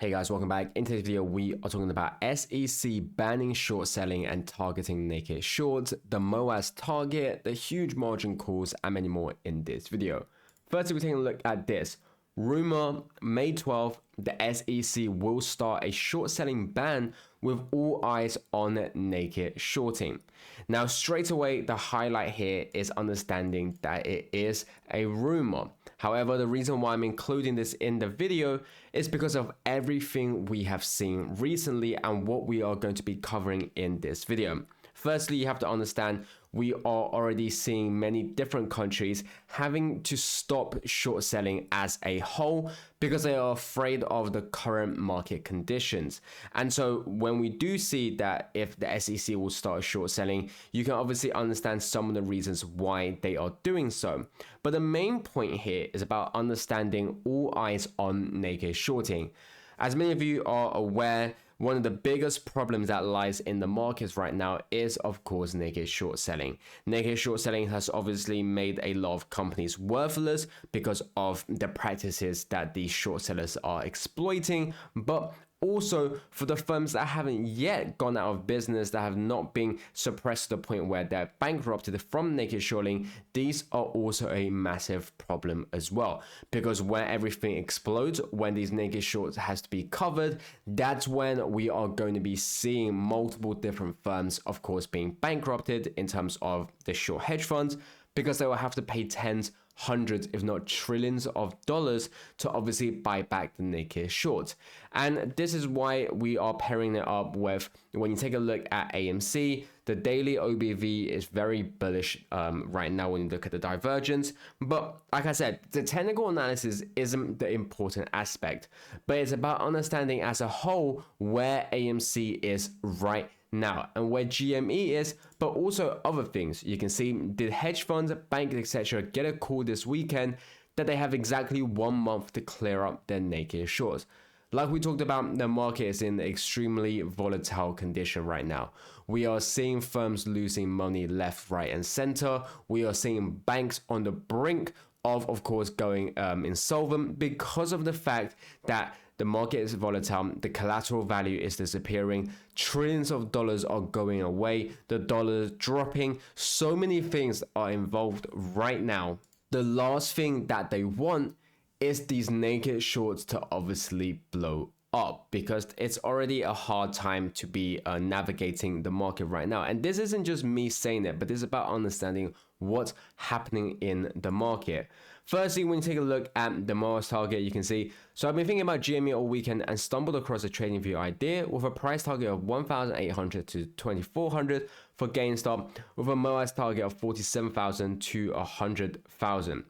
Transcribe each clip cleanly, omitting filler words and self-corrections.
Hey guys, welcome back. In today's video, we are talking about SEC banning short selling and targeting naked shorts, the MOAS target, the huge margin calls, and many more in this video. Firstly, we're taking a look at this. Rumor, May 12th, the SEC will start a short selling ban with all eyes on naked shorting. Now, straight away, the highlight here is understanding that it is a rumor. However, the reason why I'm including this in the video is because of everything we have seen recently and what we are going to be covering in this video. Firstly, you have to understand we are already seeing many different countries having to stop short selling as a whole because they are afraid of the current market conditions. And so when we do see that if the SEC will start short selling, you can obviously understand some of the reasons why they are doing so. But the main point here is about understanding all eyes on naked shorting. As many of you are aware, one of the biggest problems that lies in the markets right now is, of course, naked short selling. Naked short selling has obviously made a lot of companies worthless because of the practices that these short sellers are exploiting, but also for the firms that haven't yet gone out of business, that have not been suppressed to the point where they're bankrupted from naked shorting, these are also a massive problem as well. Because when everything explodes, when these naked shorts has to be covered, that's when we are going to be seeing multiple different firms, of course, being bankrupted in terms of the short hedge funds, because they will have to pay tens, hundreds, if not trillions of dollars to obviously buy back the naked short. And this is why we are pairing it up with, when you take a look at AMC, the daily OBV is very bullish right now when you look at the divergence. But like I said, the technical analysis isn't the important aspect, but it's about understanding as a whole where AMC is right now and where GME is, but also other things. You can see, did hedge funds, banks, etc. get a call this weekend that they have exactly 1 month to clear up their naked shorts? Like we talked about, the market is in an extremely volatile condition right now. We are seeing firms losing money left, right, and center. We are seeing banks on the brink of course, going insolvent because of the fact that the market is volatile, the collateral value is disappearing, trillions of dollars are going away, the dollar is dropping, so many things are involved right now. The last thing that they want is these naked shorts to obviously blow up, because it's already a hard time to be navigating the market right now. And this isn't just me saying it, but this is about understanding what's happening in the market. Firstly, when you take a look at the MOAS target, you can see, so I've been thinking about GME all weekend and stumbled across a trading view idea with a price target of 1,800 to 2,400 for GameStop, with a MOAS target of 47,000 to 100,000.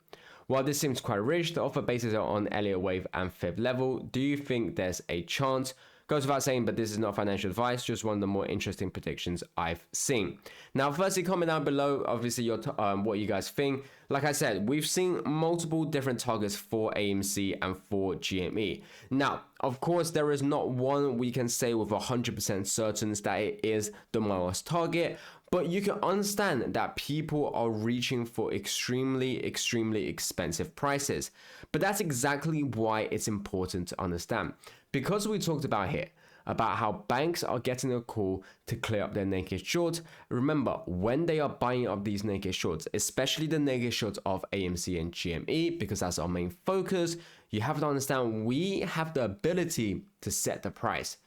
While this seems quite rich, the offer bases are on Elliott wave and fib level. Do you think there's a chance? Goes without saying, but this is not financial advice, just one of the more interesting predictions I've seen. Now, firstly, comment down below, obviously, your what you guys think. Like I said, we've seen multiple different targets for AMC and for GME. Now, of course, there is not one we can say with 100% certainty that it is the MOAS target, but you can understand that people are reaching for extremely expensive prices. But that's exactly why it's important to understand. Because we talked about here, about how banks are getting a call to clear up their naked shorts. Remember, when they are buying up these naked shorts, especially the naked shorts of AMC and GME, because that's our main focus, you have to understand we have the ability to set the price.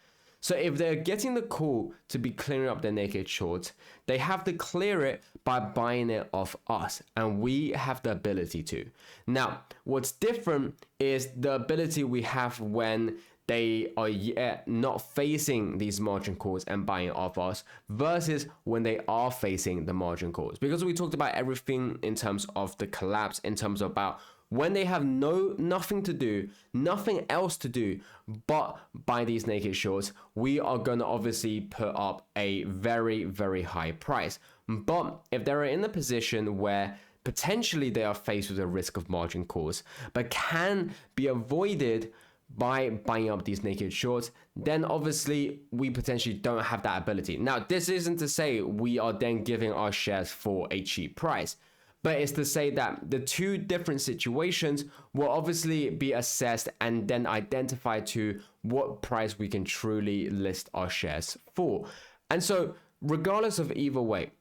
So if they're getting the call to be clearing up their naked shorts, they have to clear it by buying it off us, and we have the ability to. Now, what's different is the ability we have when they are yet not facing these margin calls and buying off us versus when they are facing the margin calls. Because we talked about everything in terms of the collapse, in terms of about when they have nothing to do, nothing else to do but buy these naked shorts, we are going to obviously put up a very high price. But if they're in a position where potentially they are faced with a risk of margin calls, but can be avoided by buying up these naked shorts, then obviously we potentially don't have that ability. Now, this isn't to say we are then giving our shares for a cheap price, but it's to say that the two different situations will obviously be assessed and then identified to what price we can truly list our shares for. And so regardless of either way,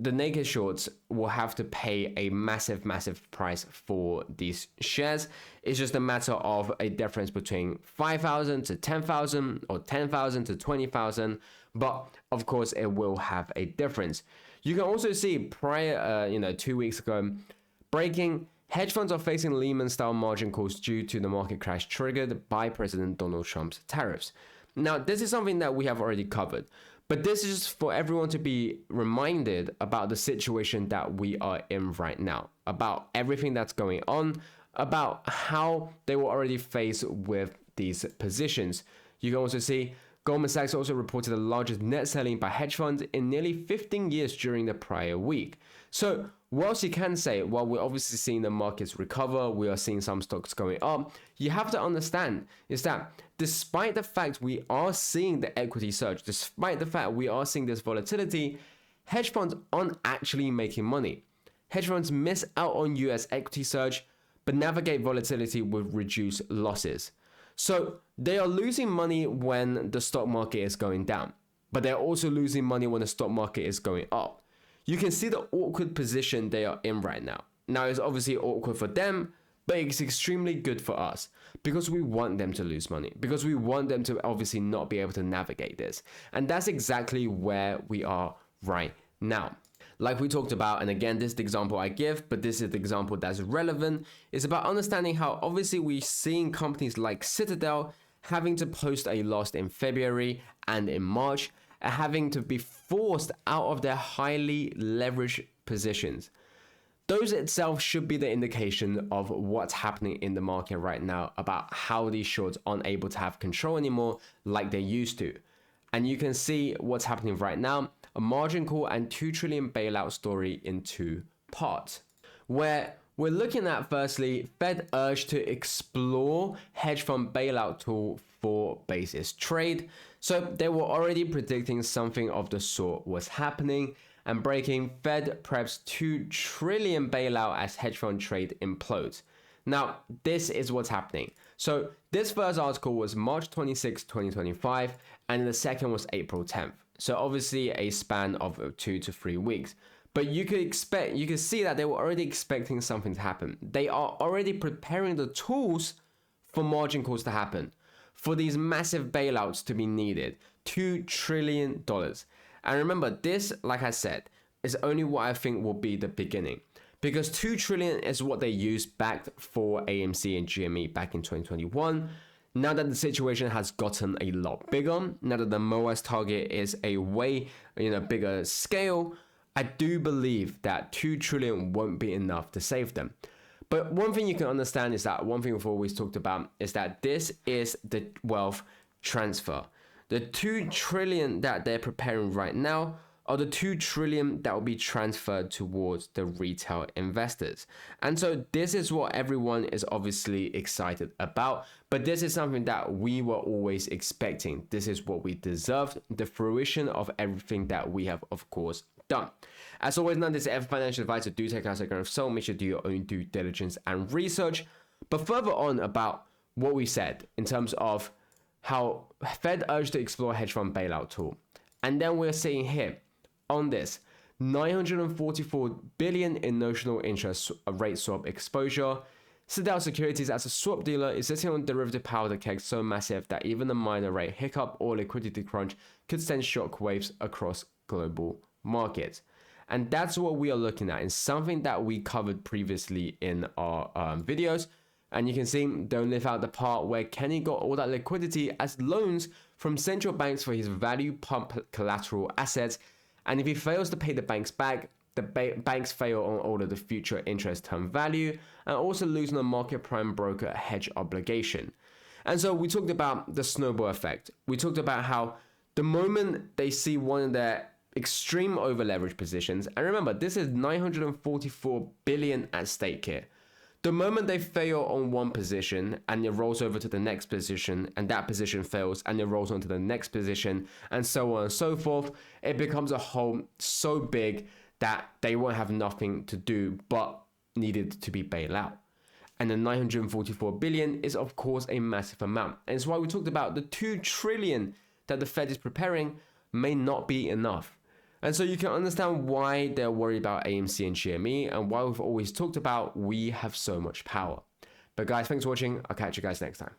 the naked shorts will have to pay a massive price for these shares. It's just a matter of a difference between 5,000 to 10,000 or 10,000 to 20,000. But of course, it will have a difference. You can also see prior, 2 weeks ago, breaking hedge funds are facing Lehman-style margin calls due to the market crash triggered by President Donald Trump's tariffs. Now, this is something that we have already covered. But this is just for everyone to be reminded about the situation that we are in right now, about everything that's going on, about how they were already faced with these positions. You can also see Goldman Sachs also reported the largest net selling by hedge funds in nearly 15 years during the prior week. So whilst you can say, well, we're obviously seeing the markets recover, we are seeing some stocks going up, you have to understand is that despite the fact we are seeing the equity surge, despite the fact we are seeing this volatility, hedge funds aren't actually making money. Hedge funds miss out on US equity surge, but navigate volatility with reduced losses. So they are losing money when the stock market is going down, but they're also losing money when the stock market is going up. You can see the awkward position they are in right now. Now, it's obviously awkward for them, but it's extremely good for us because we want them to lose money, because we want them to obviously not be able to navigate this. And that's exactly where we are right now. Like we talked about, and again, this is the example I give, but this is the example that's relevant. It's about understanding how obviously we're seeing companies like Citadel having to post a loss in February and in March, and having to be forced out of their highly leveraged positions. Those itself should be the indication of what's happening in the market right now about how these shorts aren't able to have control anymore like they used to. And you can see what's happening right now, a margin call and 2 trillion bailout story in two parts, where we're looking at firstly, Fed urge to explore hedge fund bailout tool for basis trade. So they were already predicting something of the sort was happening, and breaking Fed preps 2 trillion bailout as hedge fund trade implodes. Now, this is what's happening. So this first article was March 26, 2025, and the second was April 10th. So obviously a span of 2 to 3 weeks. But you could see that they were already expecting something to happen. They are already preparing the tools for margin calls to happen, for these massive bailouts to be needed, $2 trillion. And remember, this, like I said, is only what I think will be the beginning. Because 2 trillion is what they used back for AMC and GME back in 2021. Now that the situation has gotten a lot bigger, now that the MOAS target is a way bigger scale, I do believe that 2 trillion won't be enough to save them. But one thing you can understand is that one thing we've always talked about is that this is the wealth transfer. The 2 trillion that they're preparing right now are the 2 trillion that will be transferred towards the retail investors. And so this is what everyone is obviously excited about, but this is something that we were always expecting. This is what we deserved, the fruition of everything that we have, of course, done. As always, none of this is ever financial advice, so do take out a so make sure to do your own due diligence and research. But further on about what we said in terms of how Fed urged to explore hedge fund bailout tool. And then we're seeing here on this 944 billion in notional interest rate swap exposure. Citadel Securities as a swap dealer is sitting on derivative powder keg so massive that even a minor rate hiccup or liquidity crunch could send shockwaves across global markets. And that's what we are looking at, in something that we covered previously in our videos. And you can see don't leave out the part where Kenny got all that liquidity as loans from central banks for his value pump collateral assets. And if he fails to pay the banks back, the banks fail on all of the future interest term value and also lose on the market prime broker hedge obligation. And so we talked about the snowball effect. We talked about how the moment they see one of their extreme over leverage positions, and remember, this is 944 billion at stake here. The moment they fail on one position and it rolls over to the next position and that position fails and it rolls on to the next position and so on and so forth, it becomes a hole so big that they won't have nothing to do but needed to be bailed out. And the 944 billion is of course a massive amount. And it's why we talked about the 2 trillion that the Fed is preparing may not be enough. And so you can understand why they're worried about AMC and GME and why we've always talked about we have so much power. But guys, thanks for watching. I'll catch you guys next time.